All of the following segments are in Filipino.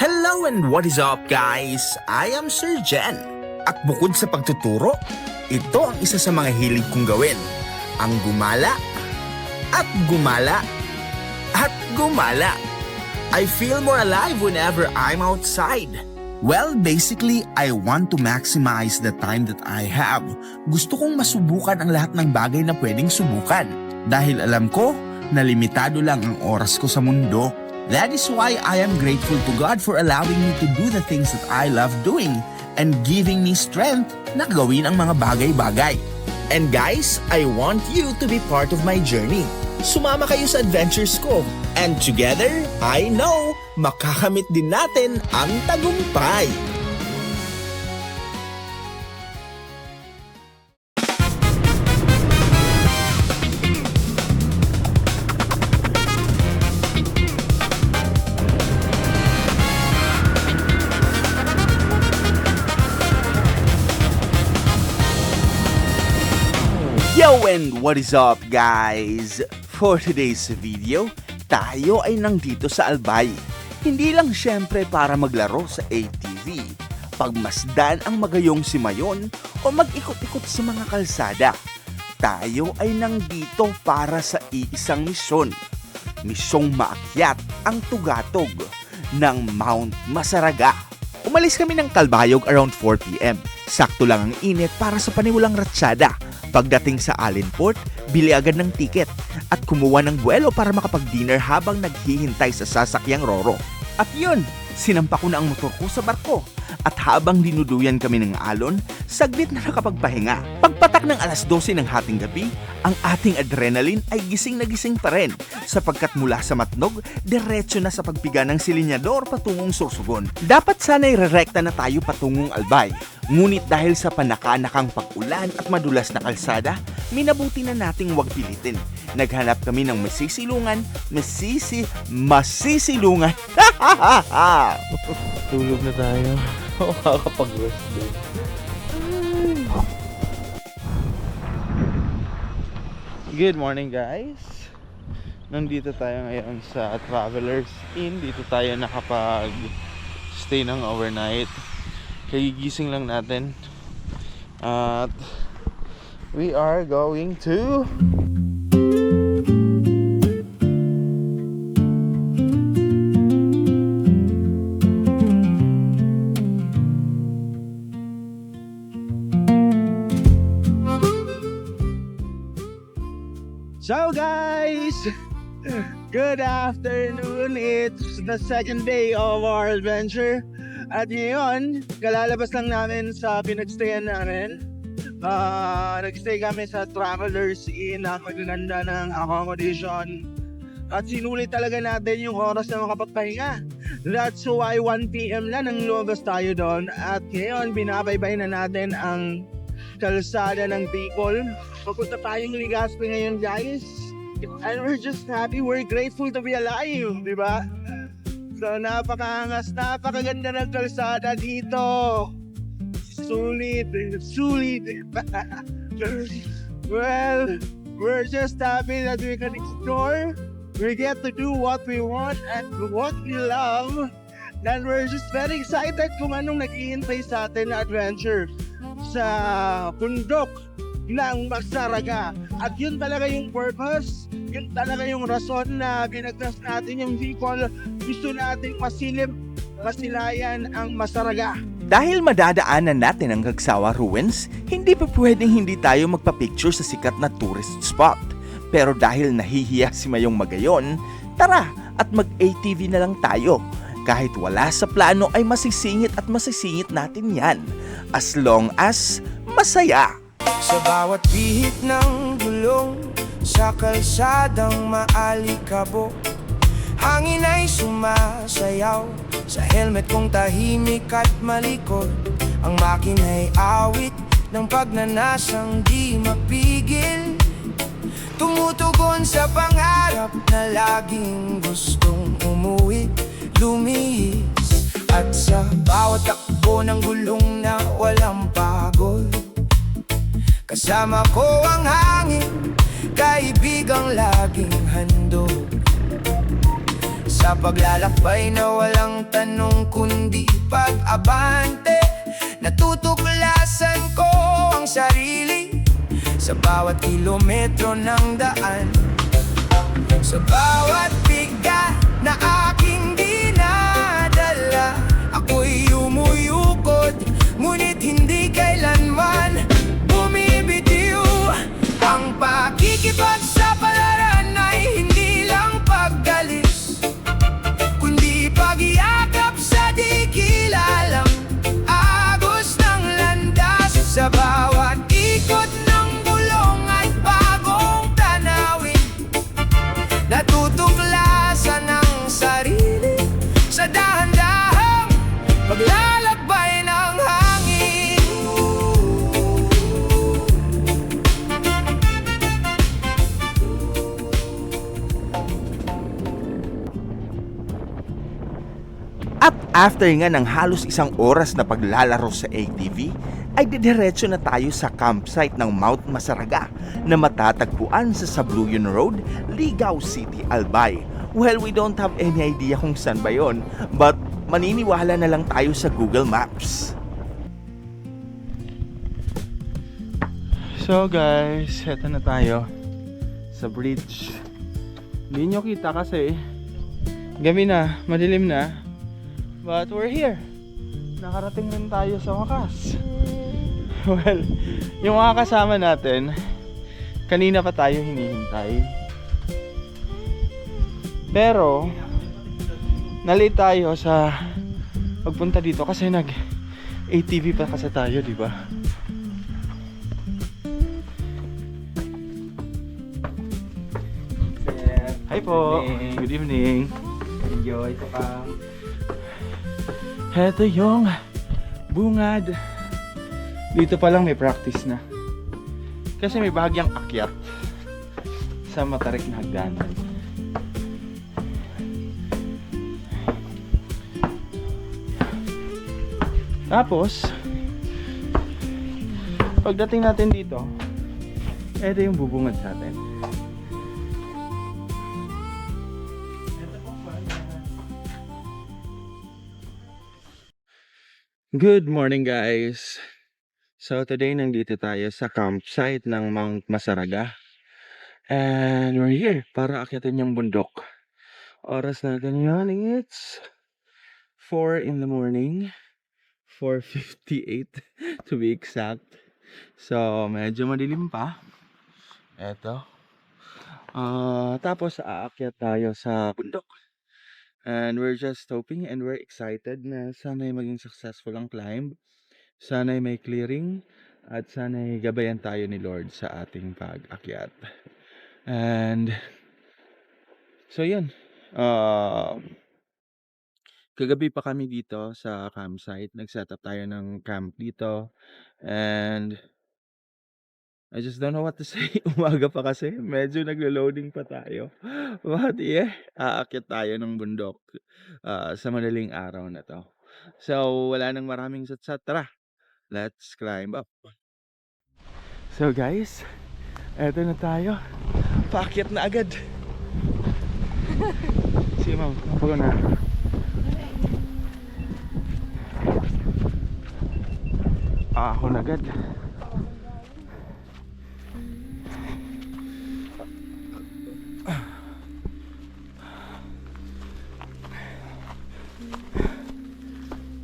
Hello and what is up guys? I am Sir Jen. At bukod sa pagtuturo, ito ang isa sa mga hilig kong gawin. Ang gumala, at gumala, at gumala. I feel more alive whenever I'm outside. Well, basically, I want to maximize the time that I have. Gusto kong masubukan ang lahat ng bagay na pwedeng subukan. Dahil alam ko na limitado lang ang oras ko sa mundo. That is why I am grateful to God for allowing me to do the things that I love doing and giving me strength na gawin ang mga bagay-bagay. And guys, I want you to be part of my journey. Sumama kayo sa adventures ko. And together, I know, makakamit din natin ang tagumpay. Yo and what is up guys? For today's video, tayo ay nandito sa Albay. Hindi lang syempre para maglaro sa ATV, pagmasdan ang magayong simayon o mag-ikot-ikot sa mga kalsada. Tayo ay nandito para sa iisang misyon. Misyong maakyat ang tugatog ng Mount Masaraga. Umalis kami ng Calbayog around 4 PM. Sakto lang ang init para sa paniwalang ratsyada. Pagdating sa Allenport, bili agad ng tiket at kumuha ng buwelo para makapag-dinner habang naghihintay sa sasakyang Roro. At yun, sinampa ko na ang motor ko sa barko at habang dinuduyan kami ng alon, saglit na nakapagpahinga. Pagpatak ng alas 12 ng hating gabi, ang ating adrenaline ay gising na gising pa rin sapagkat mula sa Matnog, diretso na sa pagpiga ng Silinyador patungong Sorsogon. Dapat sana'y rerekta na tayo patungong Albay. Ngunit dahil sa panakanakang pag-ulan at madulas na kalsada, minabuti na nating wag pilitin. Naghanap kami ng masisilungan. Tulog na tayo. Makakapag-rest din. Good morning guys. Nandito tayo ngayon sa Travelers Inn. Dito tayo nakapag-stay ng overnight. Kagigising lang natin. At we are going to So guys, good afternoon. It's the second day of our adventure. At ngayon, kalalabas lang namin sa pinagstayan namin. Nagstay kami sa Travelers Inn at maglanda ng accommodation. At sinulit talaga natin yung oras na makapagpahinga. That's why 1 PM na nang lumabas tayo doon. At ngayon, binabaybay na natin ang kalsada ng Bicol. Papunta tayong Legazpi ngayon guys. And we're just happy, we're grateful to be alive, di ba? So napakaangas, napakaganda ng kalsada dito. Sulit. Well, we're just happy that we can explore. We get to do what we want and what we love. And we're just very excited kung anong naghihintay sa atin na adventure sa bundok ng Masaraga. At yun talaga yung purpose, yun talaga yung rason na binagtas natin yung Bicol. Gusto nating masilayan ang Masaraga. Dahil madadaanan natin ang Gagsawa Ruins, hindi pa pwedeng hindi tayo magpa-picture sa sikat na tourist spot. Pero dahil nahihiya si Mayong Magayon, tara at mag-ATV na lang tayo. Kahit wala sa plano ay masisingit at masisingit natin yan. As long as masaya. Sa bawat pihit ng gulong, sa kalsadang maalikabok, hangin ay sumasayaw sa helmet kong tahimik at malikot. Ang makina'y awit ng pagnanasang di mapigil, tumutugon sa pangarap na laging gustong umuwi, lumihis. At sa bawat takbo ng gulong na walang pagod, kasama ko ang hangin, kaibigang laging handog. Sa paglalakbay na walang tanong kundi pag-abante, natutuklasan ko ang sarili sa bawat kilometro ng daan. Sa bawat bigat na aking dinadala, ako'y umuyukod, ngunit hindi kailanman bumibitiw. Ang pakikipagsapalaran ay hindi lang paggalis, kundi pag-iakap sa di kilalang agos ng landas. Sa bawat ikot ng bulong at bagong tanawin, natutuklasan ang sarili sa dahan-dahang paglalakbay ng hangin. At after nga ng halos isang oras na paglalaro sa ATV, ay didiretso na tayo sa campsite ng Mount Masaraga na matatagpuan sa Sabluyon Road, Ligao City, Albay. Well, we don't have any idea kung saan ba yun, but maniniwala na lang tayo sa Google Maps. So guys, eto na tayo sa bridge. Hindi nyo kita kasi gabi na, madilim na. But we're here. Nakarating rin tayo sa wakas. Well, yung mga kasama natin, kanina pa tayo hinihintay. Pero nalate tayo sa pagpunta dito kasi nag-ATV pa kasi tayo, di ba? Hi po. Good evening. Enjoy ito ka. Heto yung bungad. Dito pa lang may practice na. Kasi may bahagyang akyat sa matarik na hagdanan. Tapos pagdating natin dito, eto yung bubungad sa atin. Good morning guys! So today nandito tayo sa campsite ng Mount Masaraga. And we're here para akyatin yung bundok. Oras natin yun, it's 4 in the morning. 4:58 to be exact. So medyo madilim pa. Eto. Tapos aakyat tayo sa bundok. And we're just hoping and we're excited na sana'y maging successful ang climb. Sana'y may clearing at sana'y gabayan tayo ni Lord sa ating pag-akyat. And so yun. Kagabi pa kami dito sa campsite. Nag-set up tayo ng camp dito. And I just don't know what to say. Umaga pa kasi. Medyo naglo-loading pa tayo. But yeah, aakyat tayo ng bundok sa madaling araw na to. So, wala nang maraming satsat. Tara, let's climb up. So guys, eto na tayo. Paakyat na agad. Sige ma'am, napago na. Ako na agad.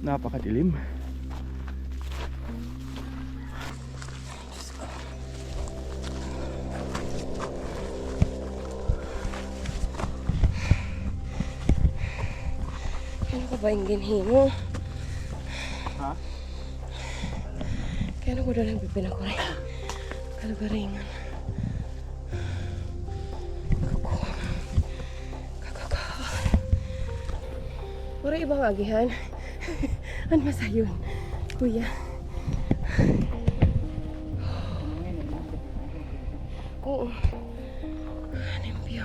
Napakadilim. Kailan ka ba yung ginhimo? Ha? Kailan ko doon nagpipinakuray? Kalagaringan. Pura ibang agihan. Ano masayon, kuya? Oo. Limpyo.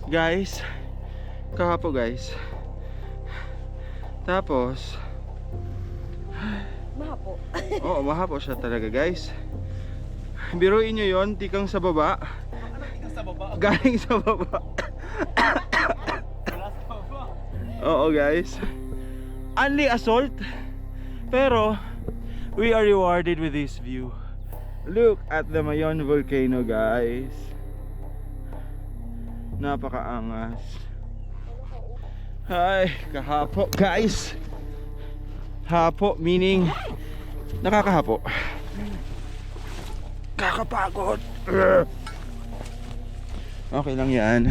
Guys, kahapo guys. Tapos Mahapo. Oo, mahapo siya talaga guys. Biruin nyo yun, tikang sa baba. Galing sa baba. Oo guys. Only assault. Pero we are rewarded with this view. Look at the Mayon volcano guys. Napakaangas. Ay, kahapo guys. Hapo meaning nakakahapo. Kakapagod. Okay lang yan.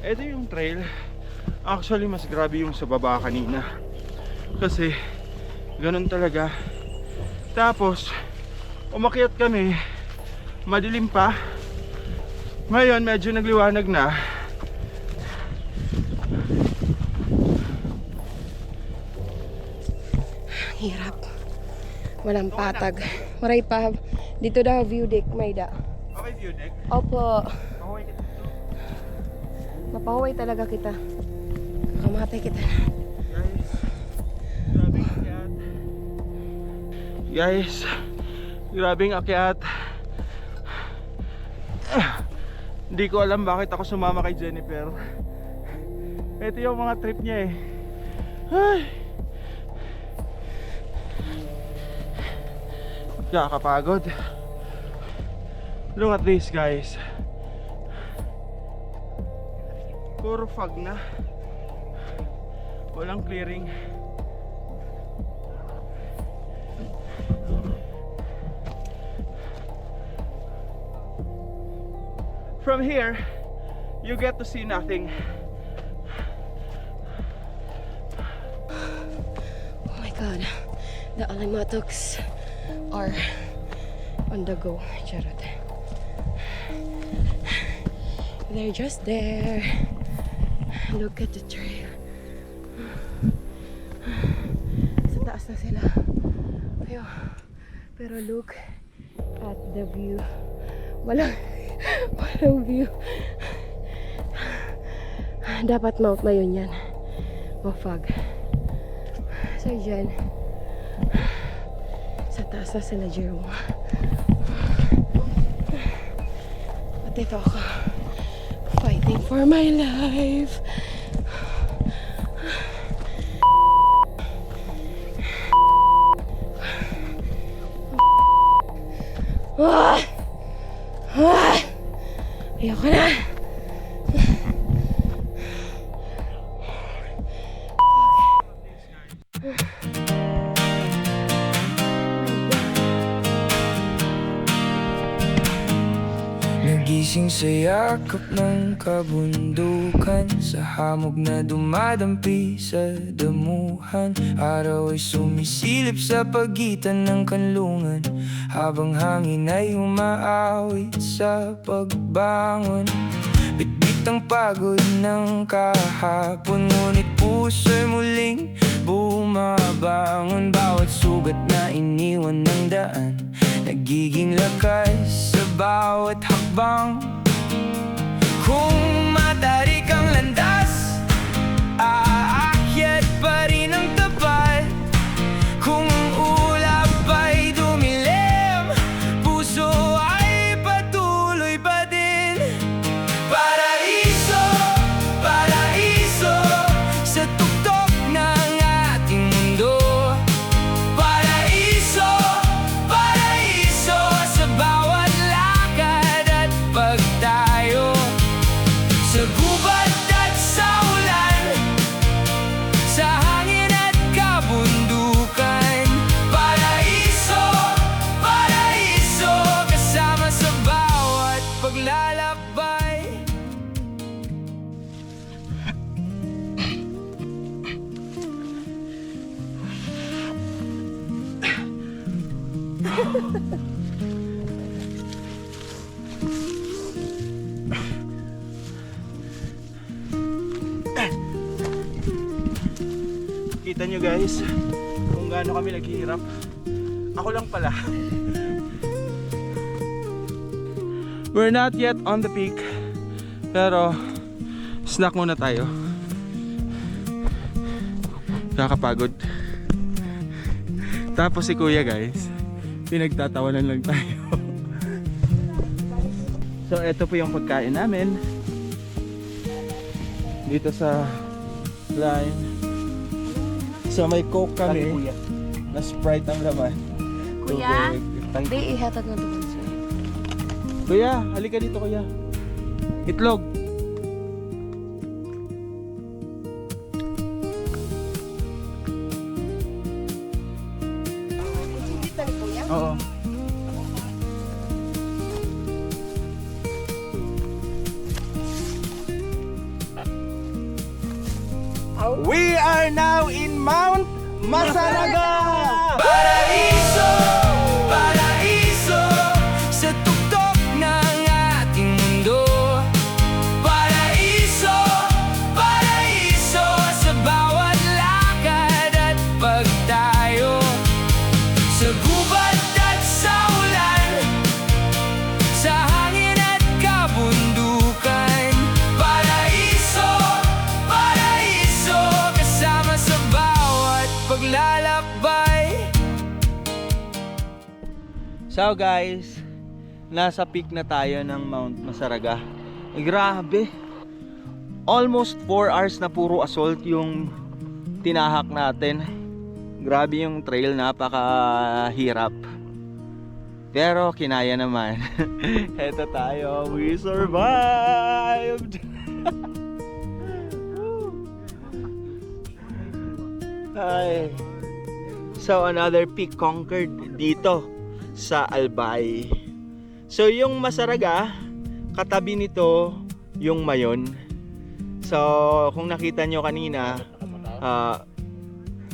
Ito yung trail. Actually mas grabe yung sa baba kanina. Kasi ganun talaga. Tapos umakyat kami, madilim pa. Ngayon medyo nagliwanag na. Hirap. Walang patag. Maray pa. Dito daw view deck may da. Okay view deck. Opo. Mahuwi kita dito. Mapahuway talaga kita. Kakamatay kita. Guys, grabing akyat. Guys, grabing akyat. Hindi ko alam bakit ako sumama kay Jennifer. Ito yung mga trip niya eh. Ay. Kakapagod. Look at this guys. Puro fog na. Walang clearing. From here, you get to see nothing. Oh my god. The Alimatoks are on the go. Charot. They're just there. Look at the trail. Sa taas na sila. Ayo. Pero look at the view. Walang view. Dapat Mount Mayon yan. Mafag. So dyan. Sa taas na sila Jerome. At ito ako. Fighting for my life. Ah! Ah! Ayoko na. Nagising sa yakap ng kabundukan, sa hamog na dumadampi sa damuhan. Araw ay sumisilip sa pagitan ng kanlungan, habang hangin ay umaawit sa pagbangon. Bitbit ang pagod ng kahapon, ngunit puso'y muling bumabangon. Bawat sugat na iniwan ng daan, nagiging lakas sa bawat hakbang. Kung matarik ang landas, aakyat pa rin ang tapat. Kung ang ulap ay dumilim, puso ay patuloy pa din. Paraiso, paraiso, sa tuktok ng ating mundo. Paraiso, paraiso, sa bawat lakad at pagtayo. Sa gubat at sa ulan, sa hangin at kabundukan. Paraiso, paraiso, kasama sa bawat paglalakbay. Kita nyo guys kung gaano kami naghihirap. Ako lang pala. We're not yet on the peak, Pero snack muna tayo. Kakapagod. Tapos si kuya guys, pinagtatawanan lang tayo. So ito po yung pagkain namin dito sa line. So may Coke kami na Sprite ang laman. Kuya? Thank you. Di, ihatag na doon sir. Kuya, halika dito kuya. Itlog. Dito ni kuya? Oo. We are now in Mount Masaraga! Paraiso, paraiso sa tuktok ng ating mundo. Paraiso, paraiso sa bawat lakad at pagtayo. Sa gubat at sa ulan, sa hangin at kabundukan. Paraiso, paraiso kasama sa bawat paglalakbay. So guys, nasa peak na tayo ng Mount Masaraga. Grabe. Almost 4 hours na puro assault yung tinahak natin. Grabe yung trail, napakahirap. Pero kinaya naman. Heto tayo, we survived! Ay. So another peak conquered dito sa Albay. So yung Masaraga, katabi nito yung Mayon. So kung nakita nyo kanina,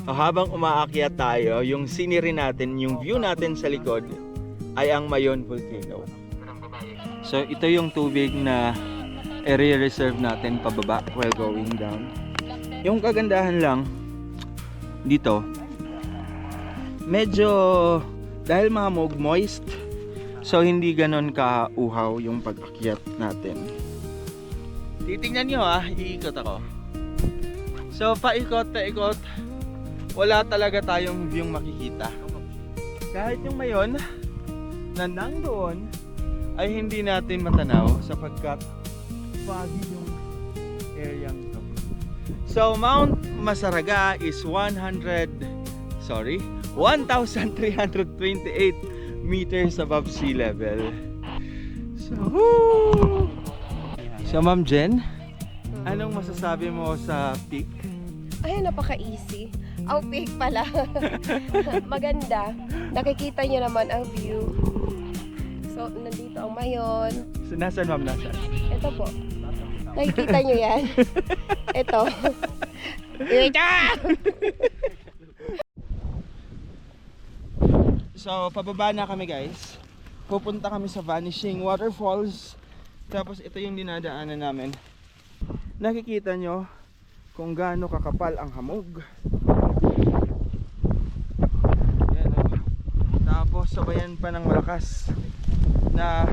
habang umaakyat tayo, yung scenery natin, yung view natin sa likod ay ang Mayon Volcano. So ito yung tubig na i-reserve natin pababa while going down. Yung kagandahan lang dito, medyo dahil mga moist, so hindi ganon ka-uhaw yung pag-akyat natin. Titingnan nyo iikot ako. So paikot na ikot, wala talaga tayong view makikita. Kahit yung Mayon na nandoon ay hindi natin matanaw sapagkat foggy yung area to. So Mount Masaraga is 1,328 meters above sea level. So, woo! So Ma'am Jen, anong masasabi mo sa peak? Ay, napaka-easy. Ang peak pala. Maganda. Nakikita nyo naman ang view. So, nandito ang Mayon. So, nasaan Ma'am? Nasaan? Ito po. Nakikita nyo yan? Ito. Ito! So, pababa na kami guys. Pupunta kami sa Vanishing Waterfalls. Tapos ito yung dinadaanan namin. Nakikita nyo kung gaano kakapal ang hamog. Yan, tapos sabayan pa ng malakas na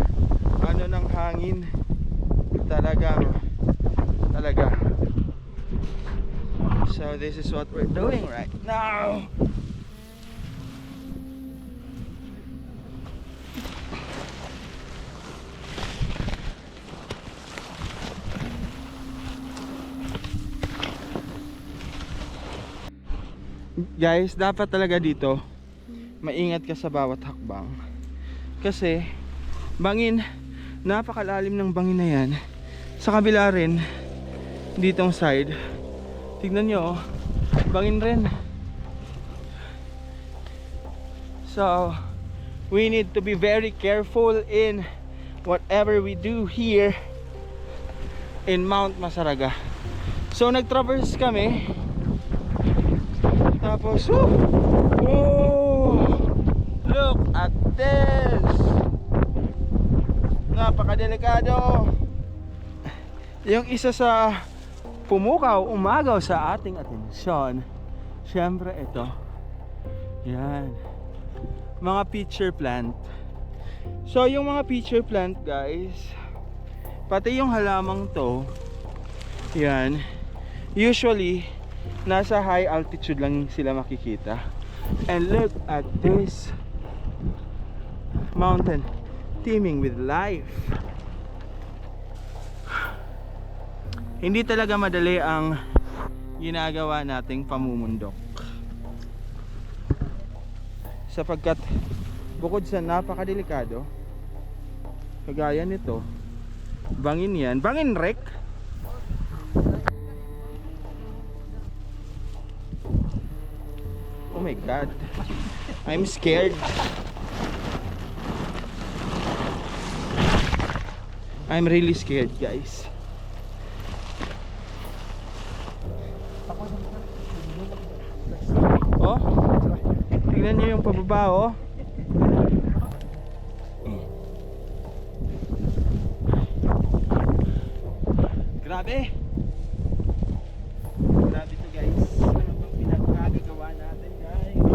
ano ng hangin. Talaga. So this is what we're doing right now. Guys, dapat talaga dito maingat ka sa bawat hakbang. Kasi bangin, napakalalim ng bangin na yan. Sa kabila rin, ditong side, tignan nyo, bangin rin. So we need to be very careful in whatever we do here in Mount Masaraga. So nag-traverse kami. Tapos, look at this! Napakadelikado! Yung isa sa pumukaw, umagaw sa ating atensyon, syempre ito. Yan. Mga pitcher plant. So, yung mga pitcher plant, guys, Pati yung halamang to, yan, usually nasa high altitude lang sila makikita. And look at this mountain teeming with life. Hindi talaga madali ang ginagawa nating pamumundok, sapagkat bukod sa napakadelikado, kagaya nito, bangin yan, bangin rek. Oh my god, I'm scared. I'm really scared, guys. Oh, tignan nyo yung pababa, oh. Grabe. Grabe to, guys. Ano bang pinagkagagawa natin, guys?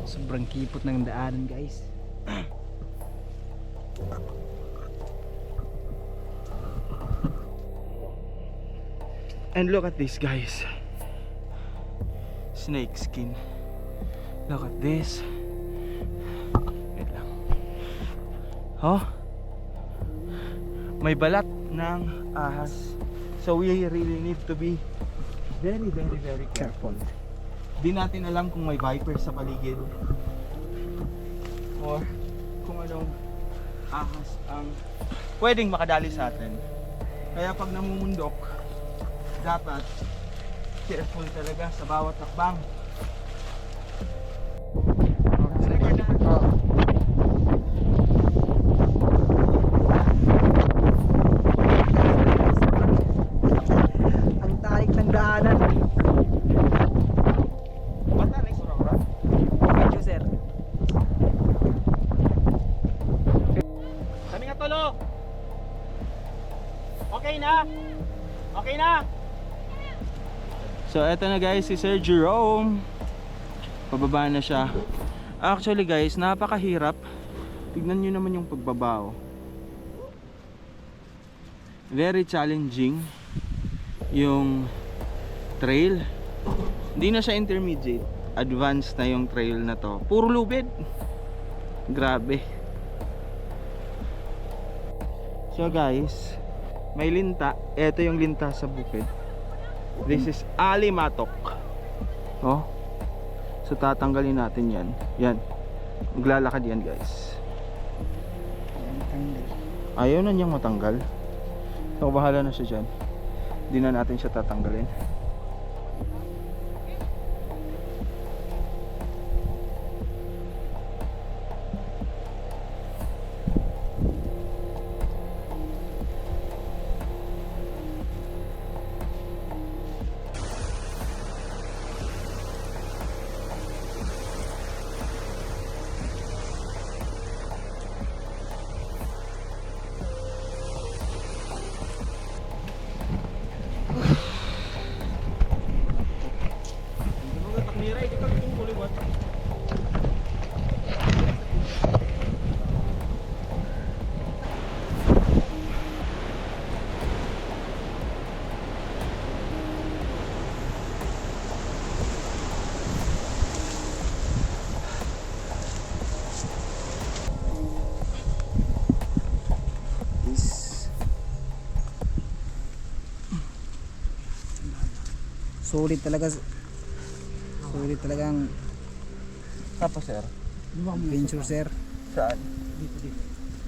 Sobrang kipot ng daanan, guys. And look at this, guys. Snake skin. Look at this. Wait lang. Oh, may balat ng ahas. So we really need to be very, very, very careful. Di natin alam kung may viper sa paligid or kung anong ahas ang pwedeng makadali sa atin. Kaya pag namumundok, dapat careful talaga sa bawat hakbang. Ang tarik ng daanan. Thank you, sir. Kami nga tulog. Okay na? Okay na? So eto na, guys, si Sir Jerome. Pababa na siya. Actually, guys, napakahirap. Tignan nyo naman yung pagbaba, oh. Very challenging yung trail. Hindi na siya intermediate, advanced na yung trail na to. Puro lubid. Grabe. So guys, may linta. Ito yung linta sa bukid. This is alimatok. Oh. So tatanggalin natin yan. Yan. Maglalakad yan, guys. Ayaw na niyang matanggal. So bahala na siya dyan. Hindi na natin siya tatanggalin. Sulit talaga. Sulit talagang Tapos, sir, adventure, sir. saan? Dito.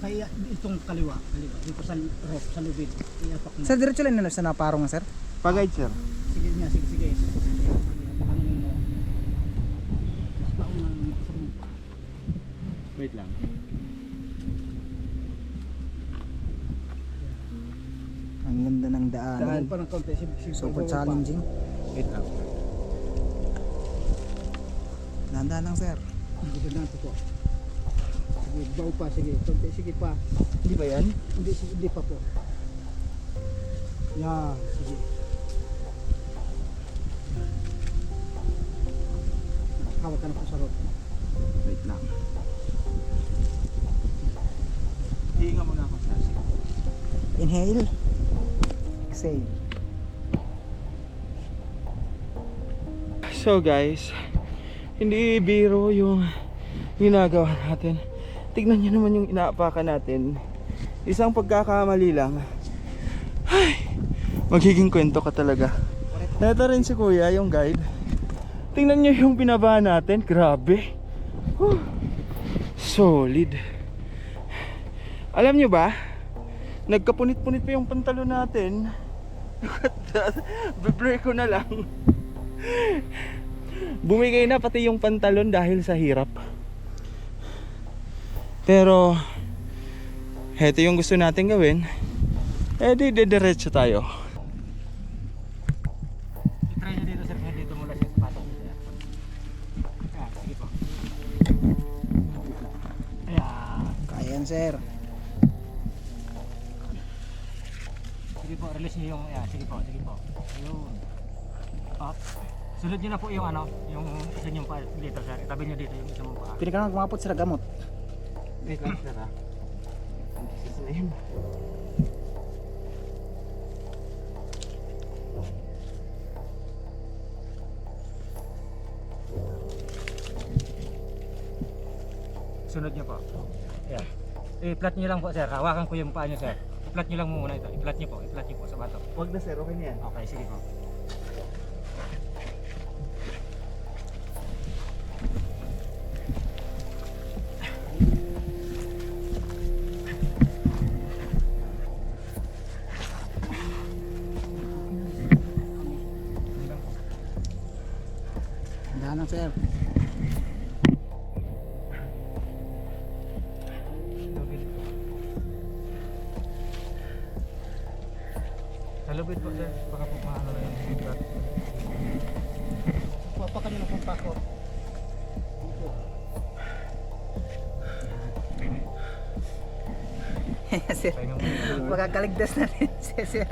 Kaya itong kaliwa dito sa rope, sa lubid. Iapak mo. Sir, diretso lang na sa naparong, sir. Pag-guide, sir. Sige nga, sige. Wait lang. Ang ganda ng daanan. Dahil pa ng konti. Super challenging. Wait lang. Dahan-dahan lang, sir. Hindi ba natin po? Sige, baw pa, sige. Konti, sige pa. Hindi ba yan? Hindi pa po. Yan, sige. Hawak ka na po sa rope. Wait lang. Hihinga muna ako, sir. Sige. Inhale. Exhale. So guys, hindi biro yung ginagawa natin. Tignan nyo naman yung inaapakan natin. Isang pagkakamali lang, ay, magiging kwento ka talaga. Ito rin si kuya, yung guide. Tingnan nyo yung binaba natin, grabe. Solid. Alam nyo ba, nagkapunit-punit pa yung pantalon natin. Be-blur ko na lang. Bumigay na pati yung pantalon dahil sa hirap. Pero heto yung gusto natin gawin. Di diretso tayo. I-try nyo dito sir, kaya dito mula sa patong. Sige po. Ayan. Kaya yan sir. Sige po, release nyo yung, ayan, sige po. Ayun. Up. Sunod nyo na po yung ano, yung isa nyo pa dito sir. Itabi nyo dito yung isa mong paa. Pili ka nang kumapot sila gamot. Wait lang sir ha. This is name. Sunod nyo po. Ayan. I-flat nyo lang po sir. Hawakan ko yung paa nyo sir. I-flat nyo lang muna ito. I-flat nyo po sa bato. Huwag na sir, okay na yan. Okay, sige po. Dahan sir. Salubid po sir. Baka po maano na yung feedback. Kuha ka nyo ng kumpako. Sir, Magkakaligtas na rin si sir.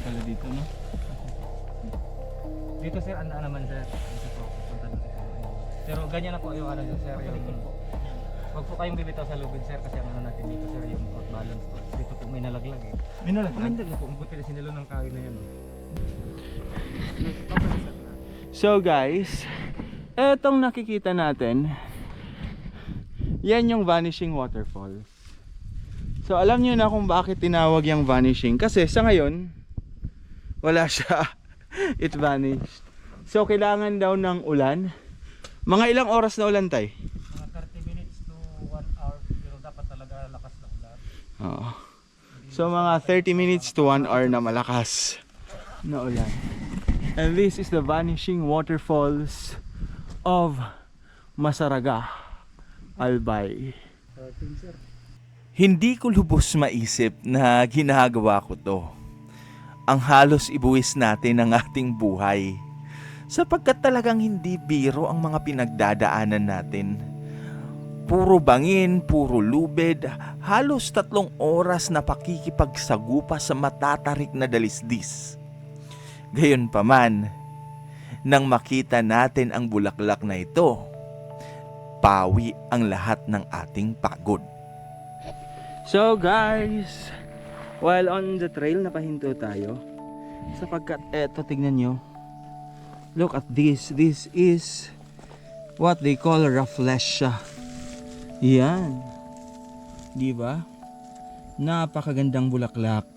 Pala dito no? dito sir, andaan naman sir. Dito po, pupunta dito po. Pero ganyan na po yung ano sir, yung wag po kayong bibitaw sa lubid sir kasi ang ano natin dito sir, yung out balance po. Dito po may nalaglag eh. May nalaglag? Kumindag na po, umbuti na sinilo ng kahoy na yan. So guys, etong nakikita natin, yan yung vanishing waterfall. So alam nyo na kung bakit tinawag yung vanishing. Kasi sa ngayon, wala siya. It vanished. So kailangan daw ng ulan. Mga ilang oras na ulan tay? Mga 30 minutes to 1 hour, pero dapat talaga lakas na ulan. Oo. So mga 30 minutes to 1 hour na malakas na ulan. And this is the vanishing waterfalls of Masaraga, Albay. Hindi ko lubos maisip na ginagawa ko to. Ang halos ibuwis natin ng ating buhay. Sapagkat talagang hindi biro ang mga pinagdadaanan natin. Puro bangin, puro lubid, halos 3 oras na pakikipagsagupa sa matatarik na dalisdis. Gayunpaman, nang makita natin ang bulaklak na ito, pawi ang lahat ng ating pagod. So guys, while on the trail napahinto tayo. Sapagkat eto, tignan nyo. Look at this. This is what they call rafflesia. Yan. Diba? Napakagandang bulaklak.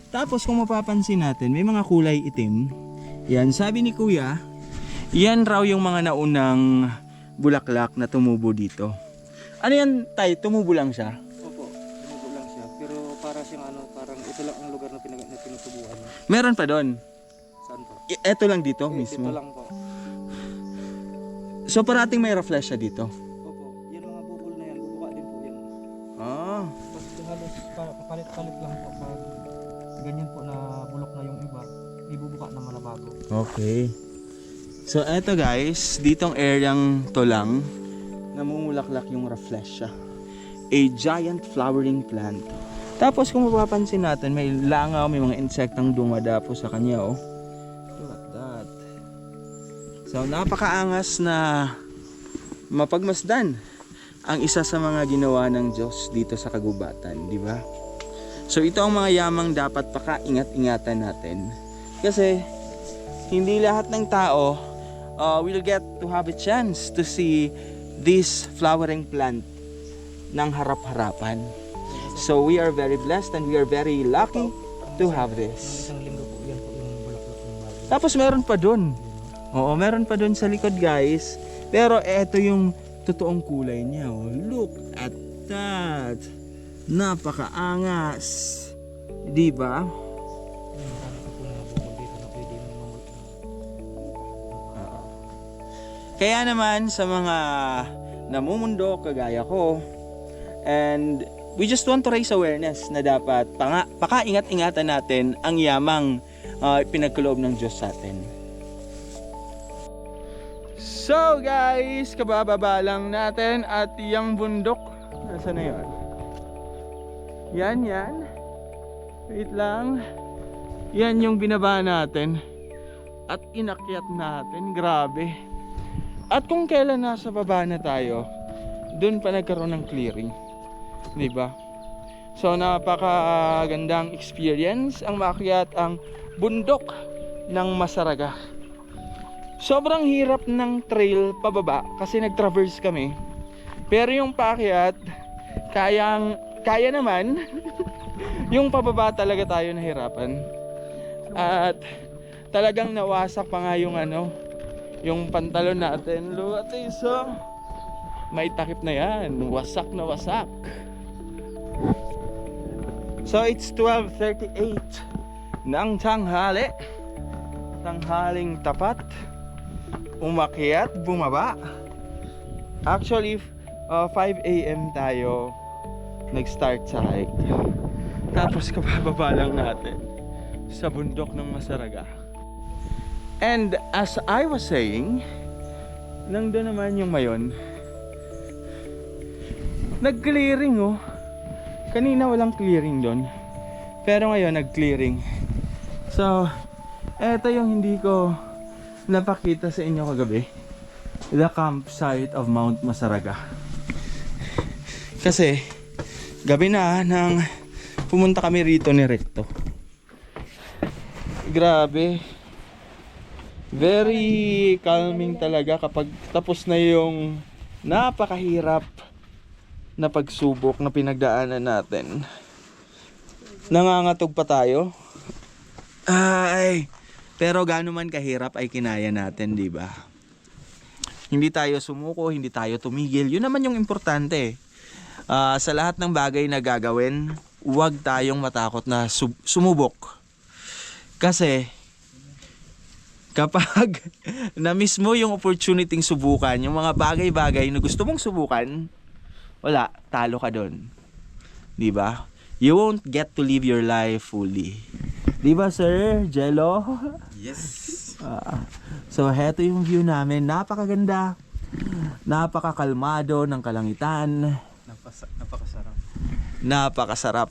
Tapos kung mapapansin natin, may mga kulay itim. Yan, sabi ni kuya, yan raw yung mga naunang bulaklak na tumubo dito. Ano yan tay? Tumubo lang siya? Opo, tumubo lang siya. Pero para siyang ano, parang ito lang ang lugar na tinutubuan niya. Meron pa doon? Saan po? Eto lang dito mismo? Dito lang po. So parating may rafflesia dito? Opo, yan mga bubol na yan, bubuka din po yan. Ah. Tapos halos palit-palit lang po pag ganyan po na bulok na yung iba, ibubuka naman na bago. Okay. So eto guys, ditong areang to lang, namumulaklak yung rafflesia. A giant flowering plant. Tapos kung mapapansin natin, may langaw, may mga insektang dumadapo sa kanya oh. Look at that. So napakaangas na mapagmasdan ang isa sa mga ginawa ng Diyos dito sa kagubatan, di ba? So ito ang mga yamang dapat pakaingat-ingatan natin. Kasi hindi lahat ng tao will get to have a chance to see this flowering plant ng harap-harapan. So we are very blessed and we are very lucky to have this. Isang linggo po yan po yung bulaklak ng bago. Tapos meron pa dun. Oo, meron pa dun sa likod guys. Pero eto yung totoong kulay niya. Oh. Look at that. Napakaangas. Di ba? Marami pa po na bukol dito na pwede mamulot. Kaya naman sa mga namumundo kagaya ko, and we just want to raise awareness na dapat pakaingat-ingatan natin ang yamang pinagkaloob ng Diyos sa atin. So guys, kabababa lang natin at yung bundok, nasa na yun? Yan. Wait lang. Yan yung binaba natin at inakyat natin, grabe. At kung kailan nasa baba na tayo, dun pa nagkaroon ng clearing, di ba? So napakagandang experience ang maakyat ang bundok ng Masaraga. Sobrang hirap ng trail pababa kasi nag-traverse kami. Pero yung paakyat, kaya naman. Yung pababa talaga tayo nahirapan. At talagang nawasak pa nga yung yung pantalon natin. Look at this, oh. May takip na yan. Wasak na wasak. So it's 12:38 ng tanghali. Tanghaling tapat. Umakyat, bumaba. Actually, 5 AM tayo nag-start sa hike. Tapos kabababa lang natin sa bundok ng Masaraga. And as I was saying, nandun naman yung mayon. Nag-clearing, oh. Kanina walang clearing doon. Pero ngayon nag-clearing. So, eto yung hindi ko napakita sa inyo kagabi. The campsite of Mount Masaraga. Kasi gabi na nang pumunta kami rito ni Recto. Grabe. Very calming talaga kapag tapos na yung napakahirap na pagsubok na pinagdaanan natin. Nangangatog pa tayo. Ay, pero gaano man kahirap ay kinaya natin, di ba? Hindi tayo sumuko, hindi tayo tumigil. Yun naman yung importante. Sa lahat ng bagay na gagawin, huwag tayong matakot na sumubok. Kasi kapag na-miss mo yung opportunity subukan, yung mga bagay-bagay na gusto mong subukan, wala, talo ka doon. Di ba? You won't get to live your life fully. Di ba, Sir Jello? Yes. So, heto yung view namin. Napakaganda. Napakakalmado ng kalangitan. Napakasarap. Napakasarap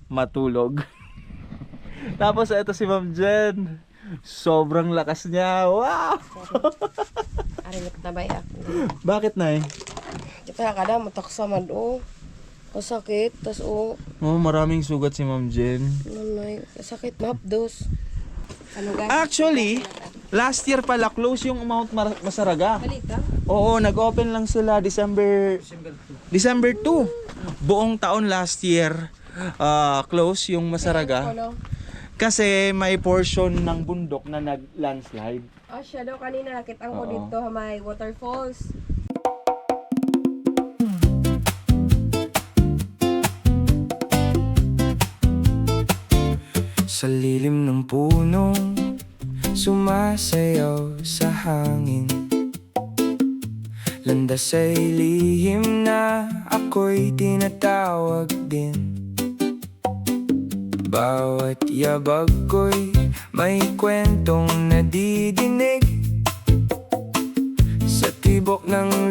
matulog. Tapos, eto si Ma'am Jen. Sobrang lakas niya. Wow! Aringat na ba ya? Bakit, Nay? Kaya kada mataksa man o. Kasakit. Tas o. Oh, maraming sugat si Ma'am Jen. Nanay. Kasakit. Mapdos. Ano guys? Actually, last year pala close yung Mount Masaraga. Halika. Oo, nag-open lang sila December 2. Buong taon last year close yung Masaraga. Ano? Kasi may portion ng bundok na nag-landslide. Ah, siya daw kanina nakita ko Oo. dito may waterfalls. Sa lilim ng punong sumasayaw sa hangin, landas ay lihim na ako'y tinatawag din. Bawat yabag ko'y may kwentong nadidinig sa tibok ng